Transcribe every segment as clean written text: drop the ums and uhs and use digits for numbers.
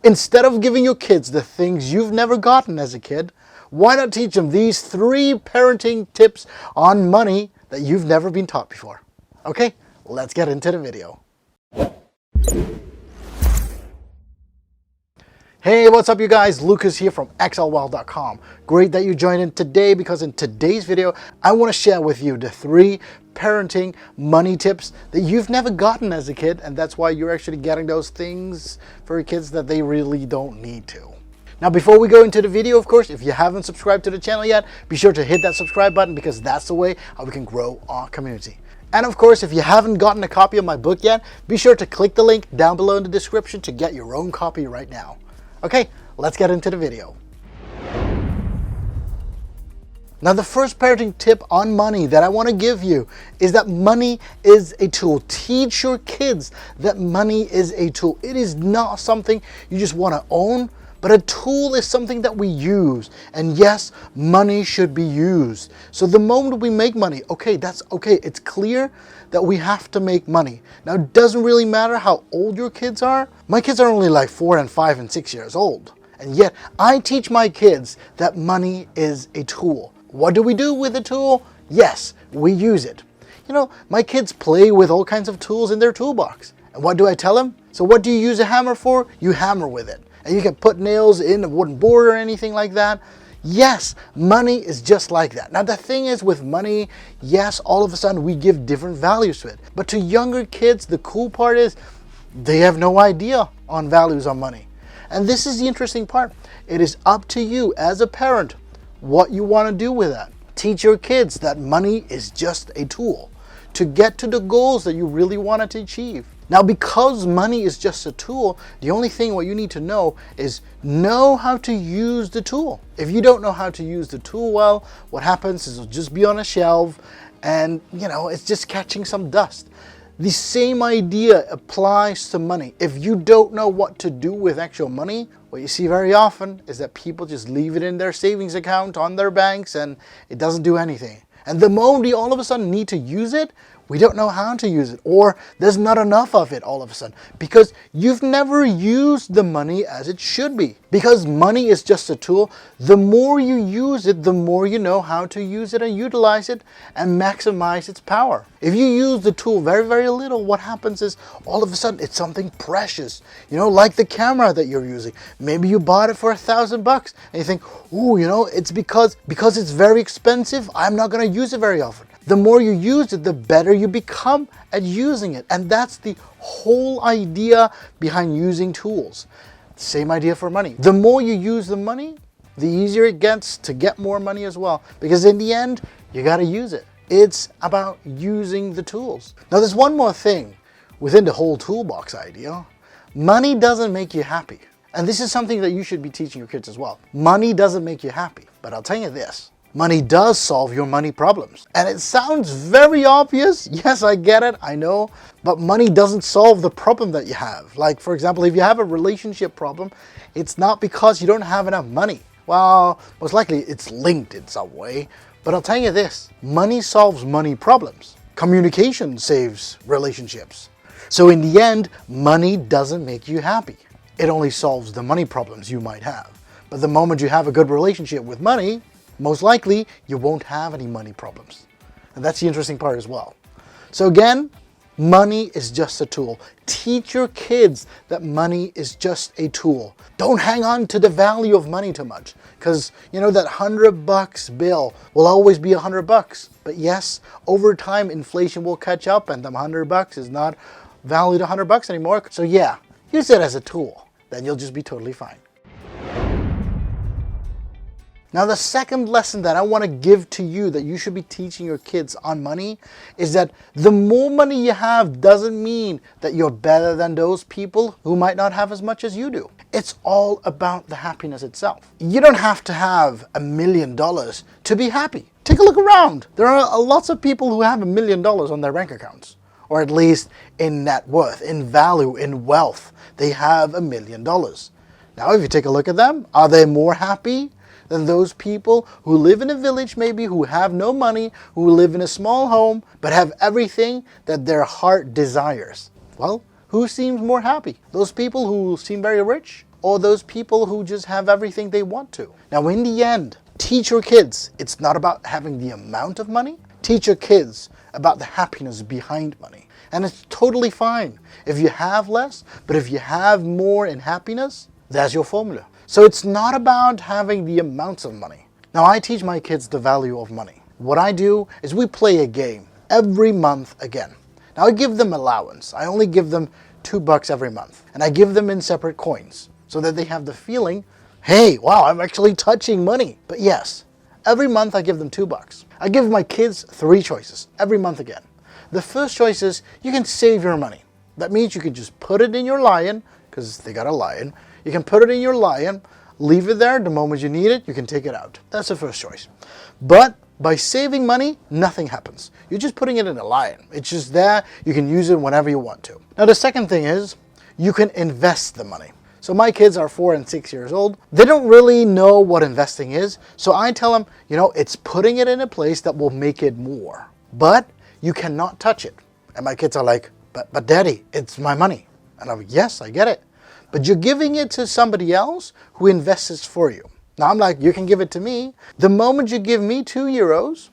Instead of giving your kids the things you've never gotten as a kid, why not teach them these 3 parenting tips on money that you've never been taught before? Okay, let's get into the video. Hey, what's up you guys? Lukas here from excelwealth.com. Great that you joined in today, because in today's video, I want to share with you the 3 parenting money tips that you've never gotten as a kid, and that's why you're actually getting those things for your kids that they really don't need to. Now, before we go into the video, of course, if you haven't subscribed to the channel yet, be sure to hit that subscribe button, because that's the way how we can grow our community. And of course, if you haven't gotten a copy of my book yet, be sure to click the link down below in the description to get your own copy right now. Okay, let's get into the video. Now, the first parenting tip on money that I want to give you is that money is a tool. Teach your kids that money is a tool. It is not something you just want to own, but a tool is something that we use. And yes, money should be used. So the moment we make money, okay, that's okay. It's clear that we have to make money. Now, it doesn't really matter how old your kids are. My kids are only like 4 and 5 and 6 years old. And yet I teach my kids that money is a tool. What do we do with the tool? Yes, we use it. You know, my kids play with all kinds of tools in their toolbox. And what do I tell them? So what do you use a hammer for? You hammer with it. And you can put nails in a wooden board or anything like that. Yes, money is just like that. Now, the thing is with money, yes, all of a sudden we give different values to it. But to younger kids, the cool part is they have no idea on values on money. And this is the interesting part. It is up to you as a parent what you want to do with that. Teach your kids that money is just a tool to get to the goals that you really wanted to achieve. Now, because money is just a tool, the only thing what you need to know is know how to use the tool. If you don't know how to use the tool well, what happens is it'll just be on a shelf and, you know, it's just catching some dust. The same idea applies to money. If you don't know what to do with actual money, what you see very often is that people just leave it in their savings account on their banks and it doesn't do anything. And the moment we all of a sudden need to use it, we don't know how to use it, or there's not enough of it all of a sudden, because you've never used the money as it should be. Because money is just a tool, the more you use it, the more you know how to use it and utilize it and maximize its power. If you use the tool very, very little, what happens is all of a sudden it's something precious. You know, like the camera that you're using. Maybe you bought it for $1,000 and you think, oh, you know, it's because it's very expensive, I'm not going to use it very often. The more you use it, the better you become at using it. And that's the whole idea behind using tools. Same idea for money. The more you use the money, the easier it gets to get more money as well. Because in the end, you got to use it. It's about using the tools. Now, there's one more thing within the whole toolbox idea. Money doesn't make you happy. And this is something that you should be teaching your kids as well. Money doesn't make you happy. But I'll tell you this. Money does solve your money problems. And it sounds very obvious. Yes, I get it, I know. But money doesn't solve the problem that you have. Like, for example, if you have a relationship problem, it's not because you don't have enough money. Well, most likely it's linked in some way. But I'll tell you this, money solves money problems. Communication saves relationships. So in the end, money doesn't make you happy. It only solves the money problems you might have. But the moment you have a good relationship with money, most likely, you won't have any money problems. And that's the interesting part as well. So again, money is just a tool. Teach your kids that money is just a tool. Don't hang on to the value of money too much. Because, you know, that $100 bill will always be $100. But yes, over time, inflation will catch up and the $100 is not valued $100 anymore. So yeah, use it as a tool. Then you'll just be totally fine. Now, the second lesson that I want to give to you that you should be teaching your kids on money is that the more money you have doesn't mean that you're better than those people who might not have as much as you do. It's all about the happiness itself. You don't have to have $1 million to be happy. Take a look around. There are lots of people who have $1 million on their bank accounts, or at least in net worth, in value, in wealth. They have $1 million. Now, if you take a look at them, are they more happy than those people who live in a village maybe, who have no money, who live in a small home, but have everything that their heart desires? Well, who seems more happy? Those people who seem very rich? or those people who just have everything they want to. Now, in the end, teach your kids it's not about having the amount of money. Teach your kids about the happiness behind money. And it's totally fine if you have less, but if you have more in happiness, that's your formula. So it's not about having the amounts of money. Now, I teach my kids the value of money. What I do is we play a game every month again. Now, I give them allowance. I only give them $2 every month. And I give them in separate coins so that they have the feeling, hey, wow, I'm actually touching money. But yes, every month I give them $2. I give my kids 3 choices every month again. The first choice is you can save your money. That means you can just put it in your lion, because they got a lion. You can put it in your lion, leave it there. The moment you need it, you can take it out. That's the first choice. But by saving money, nothing happens. You're just putting it in a lion. It's just there. You can use it whenever you want to. Now, the second thing is you can invest the money. So my kids are 4 and 6 years old. They don't really know what investing is. So I tell them, it's putting it in a place that will make it more. But you cannot touch it. And my kids are like, but Daddy, it's my money. And I'm like, yes, I get it. But you're giving it to somebody else who invests it for you. Now I'm like, you can give it to me. The moment you give me €2,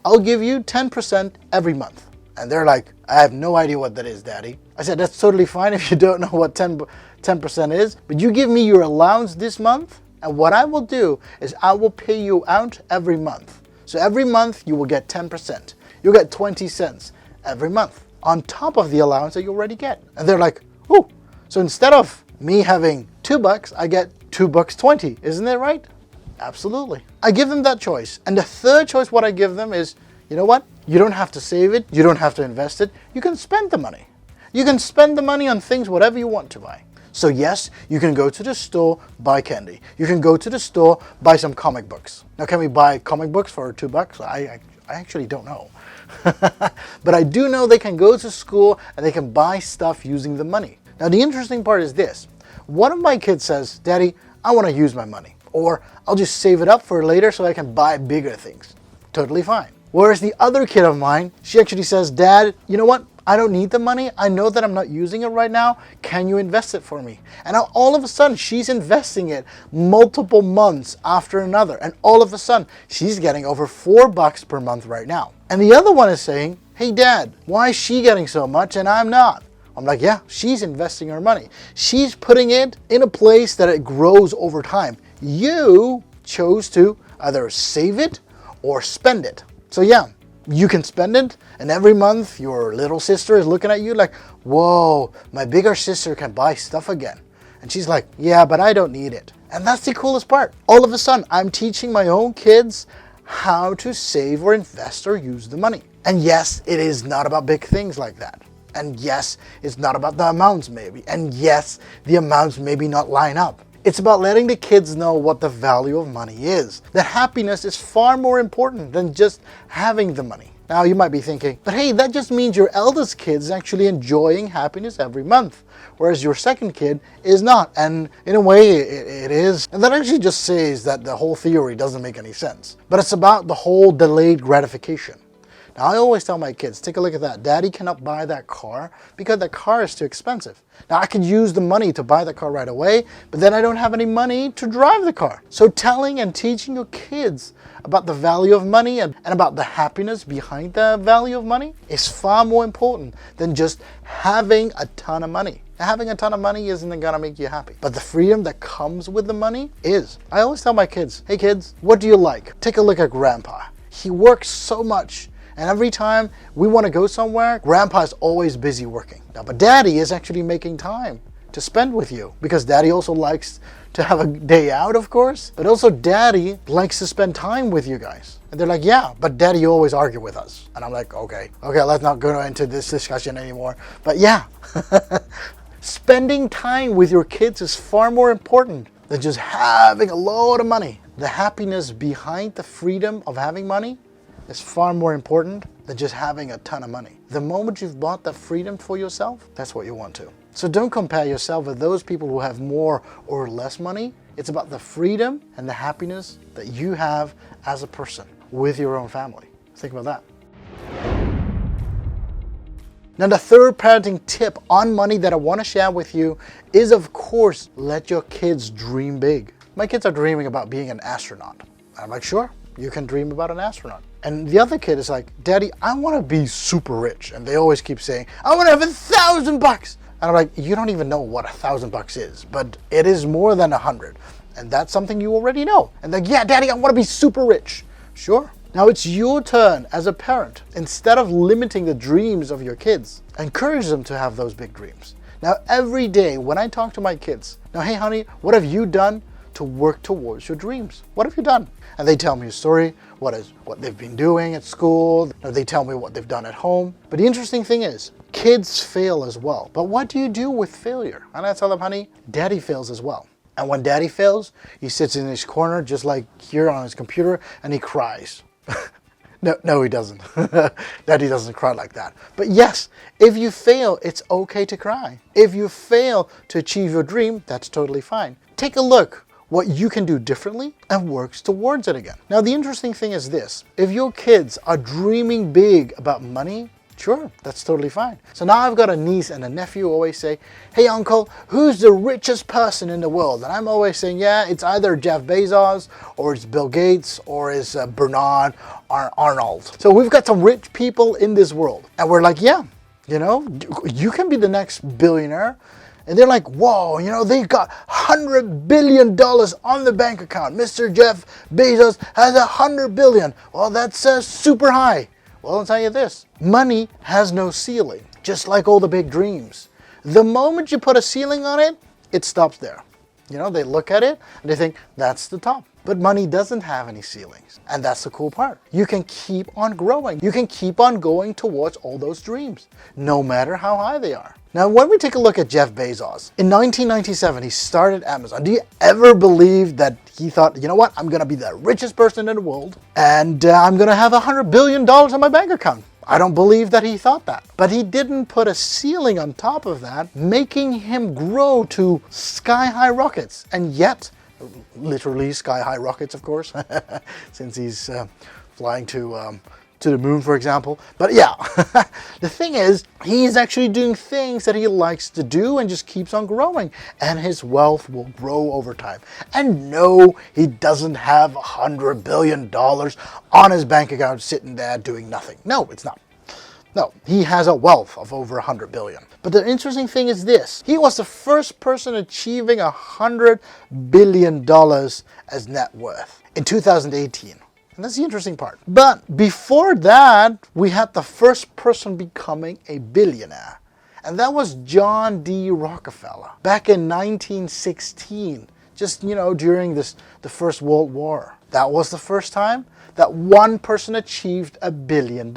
I'll give you 10% every month. And they're like, I have no idea what that is, Daddy. I said, that's totally fine if you don't know what 10% is. But you give me your allowance this month. And what I will do is I will pay you out every month. So every month you will get 10%. You'll get 20 cents every month on top of the allowance that you already get. And they're like, oh, so instead of me having $2, I get $2.20. Isn't that right? Absolutely. I give them that choice. And the third choice, what I give them is, you know what? You don't have to save it. You don't have to invest it. You can spend the money. You can spend the money on things, whatever you want to buy. So yes, you can go to the store, buy candy. You can go to the store, buy some comic books. Now, can we buy comic books for $2? I actually don't know. But I do know they can go to school and they can buy stuff using the money. Now, the interesting part is this. One of my kids says, Daddy, I want to use my money. Or I'll just save it up for later so I can buy bigger things. Totally fine. Whereas the other kid of mine, she actually says, Dad, you know what? I don't need the money. I know that I'm not using it right now. Can you invest it for me? And now all of a sudden, she's investing it multiple months after another. And all of a sudden, she's getting over $4 per month right now. And the other one is saying, hey, Dad, why is she getting so much and I'm not? I'm like, yeah, she's investing her money. She's putting it in a place that it grows over time. You chose to either save it or spend it. So yeah, you can spend it, and every month your little sister is looking at you like, whoa, my bigger sister can buy stuff again. And she's like, yeah, but I don't need it. And that's the coolest part. All of a sudden, I'm teaching my own kids how to save or invest or use the money. And yes, it is not about big things like that. And yes, it's not about the amounts maybe. And yes, the amounts maybe not line up. It's about letting the kids know what the value of money is. That happiness is far more important than just having the money. Now you might be thinking, but hey, that just means your eldest kid is actually enjoying happiness every month, whereas your second kid is not. And in a way, it is. And that actually just says that the whole theory doesn't make any sense. But it's about the whole delayed gratification. Now, I always tell my kids, take a look at that. Daddy cannot buy that car because that car is too expensive. Now, I could use the money to buy the car right away, but then I don't have any money to drive the car. So telling and teaching your kids about the value of money and about the happiness behind the value of money is far more important than just having a ton of money. Now, having a ton of money isn't going to make you happy, but the freedom that comes with the money is. I always tell my kids, hey kids, what do you like? Take a look at Grandpa. He works so much. And every time we want to go somewhere, Grandpa is always busy working. Now, but Daddy is actually making time to spend with you because Daddy also likes to have a day out, of course. But also Daddy likes to spend time with you guys. And they're like, yeah, but Daddy, you always argue with us. And I'm like, okay, let's not go into this discussion anymore. But yeah, spending time with your kids is far more important than just having a load of money. The happiness behind the freedom of having money is far more important than just having a ton of money. The moment you've bought that freedom for yourself, that's what you want to. So don't compare yourself with those people who have more or less money. It's about the freedom and the happiness that you have as a person with your own family. Think about that. Now, the third parenting tip on money that I want to share with you is, of course, let your kids dream big. My kids are dreaming about being an astronaut. I'm like, sure, you can dream about an astronaut. And the other kid is like, Daddy, I want to be super rich. And they always keep saying, I want to have $1,000. And I'm like, you don't even know what $1,000 is, but it is more than 100. And that's something you already know. And like, yeah, Daddy, I want to be super rich. Sure. Now it's your turn as a parent. Instead of limiting the dreams of your kids, encourage them to have those big dreams. Now every day when I talk to my kids, now, hey honey, what have you done to work towards your dreams? What have you done? And they tell me a story, what they've been doing at school. Or they tell me what they've done at home. But the interesting thing is, kids fail as well. But what do you do with failure? And I tell them, honey, Daddy fails as well. And when Daddy fails, he sits in his corner just like here on his computer and he cries. No, he doesn't. Daddy doesn't cry like that. But yes, if you fail, it's okay to cry. If you fail to achieve your dream, that's totally fine. Take a look what you can do differently and works towards it again. Now, the interesting thing is this. If your kids are dreaming big about money, sure, that's totally fine. So now I've got a niece and a nephew who always say, hey uncle, who's the richest person in the world? And I'm always saying, yeah, it's either Jeff Bezos or it's Bill Gates or it's Bernard Arnold. So we've got some rich people in this world. And we're like, yeah, you can be the next billionaire. And they're like, whoa, they've got $100 billion on the bank account. Mr. Jeff Bezos has $100 billion. Well, that's super high. Well, I'll tell you this, money has no ceiling, just like all the big dreams. The moment you put a ceiling on it, it stops there. They look at it and they think, that's the top. But money doesn't have any ceilings. And that's the cool part. You can keep on growing. You can keep on going towards all those dreams, no matter how high they are. Now, when we take a look at Jeff Bezos, in 1997, he started Amazon. Do you ever believe that he thought, you know what, I'm going to be the richest person in the world and I'm going to have $100 billion in my bank account? I don't believe that he thought that. But he didn't put a ceiling on top of that, making him grow to sky-high rockets. And yet, literally sky-high rockets, of course, since he's flying to the moon, for example. But yeah, the thing is, he's actually doing things that he likes to do and just keeps on growing. And his wealth will grow over time. And no, he doesn't have $100 billion on his bank account sitting there doing nothing. No, it's not. No, he has a wealth of over $100 billion. But the interesting thing is this. He was the first person achieving $100 billion as net worth in 2018. And that's the interesting part. But before that, we had the first person becoming a billionaire. And that was John D. Rockefeller back in 1916, just, during the First World War. That was the first time that one person achieved $1 billion.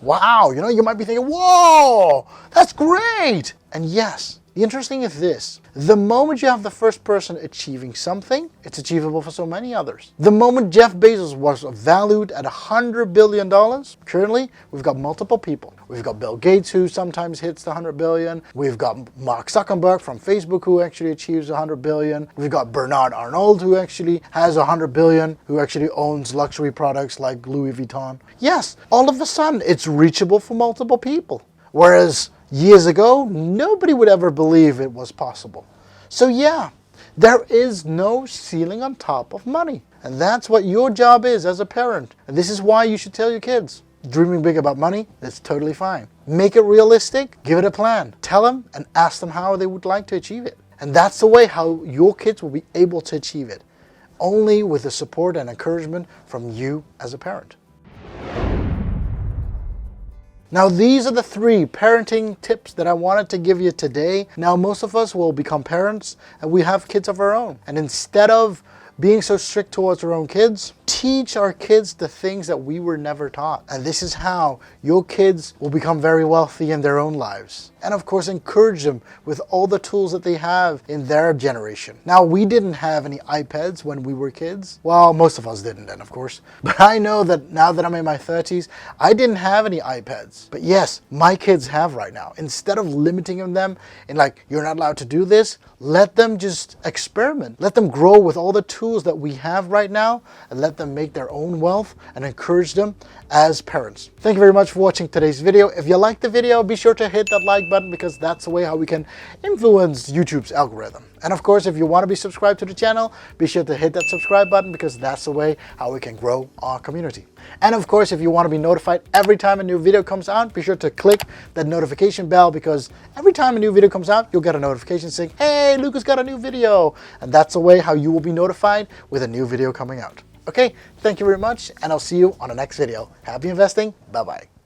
Wow, you might be thinking, whoa, that's great. And yes, the interesting is this. The moment you have the first person achieving something, it's achievable for so many others. The moment Jeff Bezos was valued at $100 billion, currently we've got multiple people. We've got Bill Gates, who sometimes hits the $100 billion. We've got Mark Zuckerberg from Facebook, who actually achieves $100 billion. We've got Bernard Arnold, who actually has $100 billion, who actually owns luxury products like Louis Vuitton. Yes, all of a sudden it's reachable for multiple people. Whereas years ago, nobody would ever believe it was possible. So yeah, there is no ceiling on top of money. And that's what your job is as a parent. And this is why you should tell your kids, dreaming big about money, that's totally fine. Make it realistic, give it a plan. Tell them and ask them how they would like to achieve it. And that's the way how your kids will be able to achieve it. Only with the support and encouragement from you as a parent. Now, these are the 3 parenting tips that I wanted to give you today. Now, most of us will become parents and we have kids of our own. And instead of being so strict towards our own kids, teach our kids the things that we were never taught. And this is how your kids will become very wealthy in their own lives. And of course, encourage them with all the tools that they have in their generation. Now, we didn't have any iPads when we were kids. Well, most of us didn't then, of course. But I know that now that I'm in my 30s, I didn't have any iPads. But yes, my kids have right now. Instead of limiting them in like, you're not allowed to do this, let them just experiment. Let them grow with all the tools that we have right now and let them make their own wealth and encourage them as parents. Thank you very much for watching today's video. If you liked the video, be sure to hit that like button, because that's the way how we can influence YouTube's algorithm. And of course, if you want to be subscribed to the channel, be sure to hit that subscribe button, because that's the way how we can grow our community. And of course, if you want to be notified every time a new video comes out, be sure to click that notification bell, because every time a new video comes out, you'll get a notification saying, hey, Lucas got a new video. And that's the way how you will be notified with a new video coming out. Okay, thank you very much, and I'll see you on the next video. Happy investing. Bye-bye.